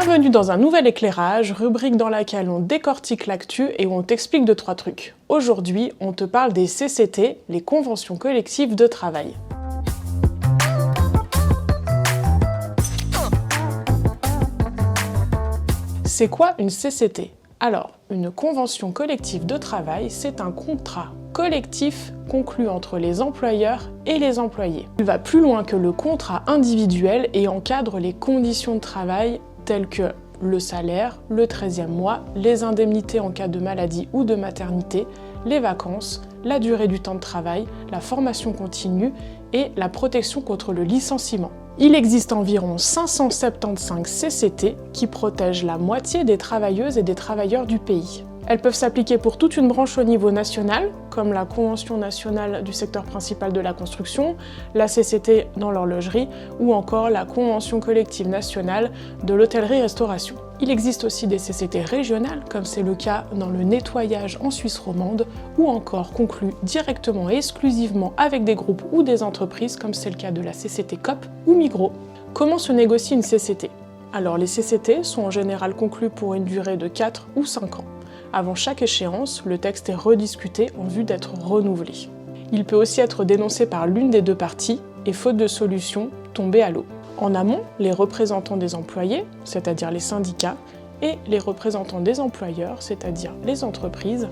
Bienvenue dans un nouvel éclairage, rubrique dans laquelle on décortique l'actu et où on t'explique 2-3 trucs. Aujourd'hui, on te parle des CCT, les conventions collectives de travail. C'est quoi une CCT ? Alors, une convention collective de travail, c'est un contrat collectif conclu entre les employeurs et les employés. Il va plus loin que le contrat individuel et encadre les conditions de travail telles que le salaire, le 13e mois, les indemnités en cas de maladie ou de maternité, les vacances, la durée du temps de travail, la formation continue et la protection contre le licenciement. Il existe environ 575 CCT qui protègent la moitié des travailleuses et des travailleurs du pays. Elles peuvent s'appliquer pour toute une branche au niveau national, comme la Convention nationale du secteur principal de la construction, la CCT dans l'horlogerie ou encore la Convention collective nationale de l'hôtellerie-restauration. Il existe aussi des CCT régionales, comme c'est le cas dans le nettoyage en Suisse romande, ou encore conclus directement et exclusivement avec des groupes ou des entreprises, comme c'est le cas de la CCT Coop ou Migros. Comment se négocie une CCT ? Alors les CCT sont en général conclus pour une durée de 4 ou 5 ans. Avant chaque échéance, le texte est rediscuté en vue d'être renouvelé. Il peut aussi être dénoncé par l'une des deux parties et, faute de solution, tomber à l'eau. En amont, les représentants des employés, c'est-à-dire les syndicats, et les représentants des employeurs, c'est-à-dire les entreprises,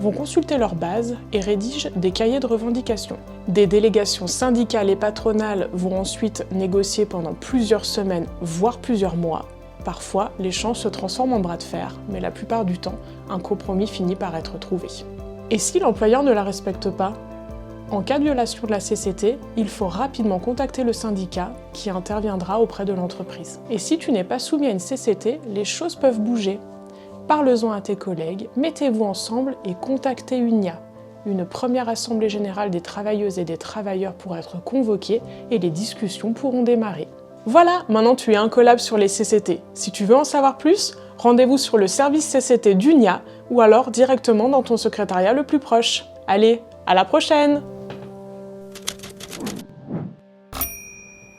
vont consulter leurs bases et rédigent des cahiers de revendications. Des délégations syndicales et patronales vont ensuite négocier pendant plusieurs semaines, voire plusieurs mois. Parfois, l'échange se transforme en bras de fer, mais la plupart du temps, un compromis finit par être trouvé. Et si l'employeur ne la respecte pas ? En cas de violation de la CCT, il faut rapidement contacter le syndicat qui interviendra auprès de l'entreprise. Et si tu n'es pas soumis à une CCT, les choses peuvent bouger. Parle-en à tes collègues, mettez-vous ensemble et contactez UNIA. Une première assemblée générale des travailleuses et des travailleurs pourra être convoquée et les discussions pourront démarrer. Voilà, maintenant tu es incollable sur les CCT. Si tu veux en savoir plus, rendez-vous sur le service CCT d'UNIA ou alors directement dans ton secrétariat le plus proche. Allez, à la prochaine!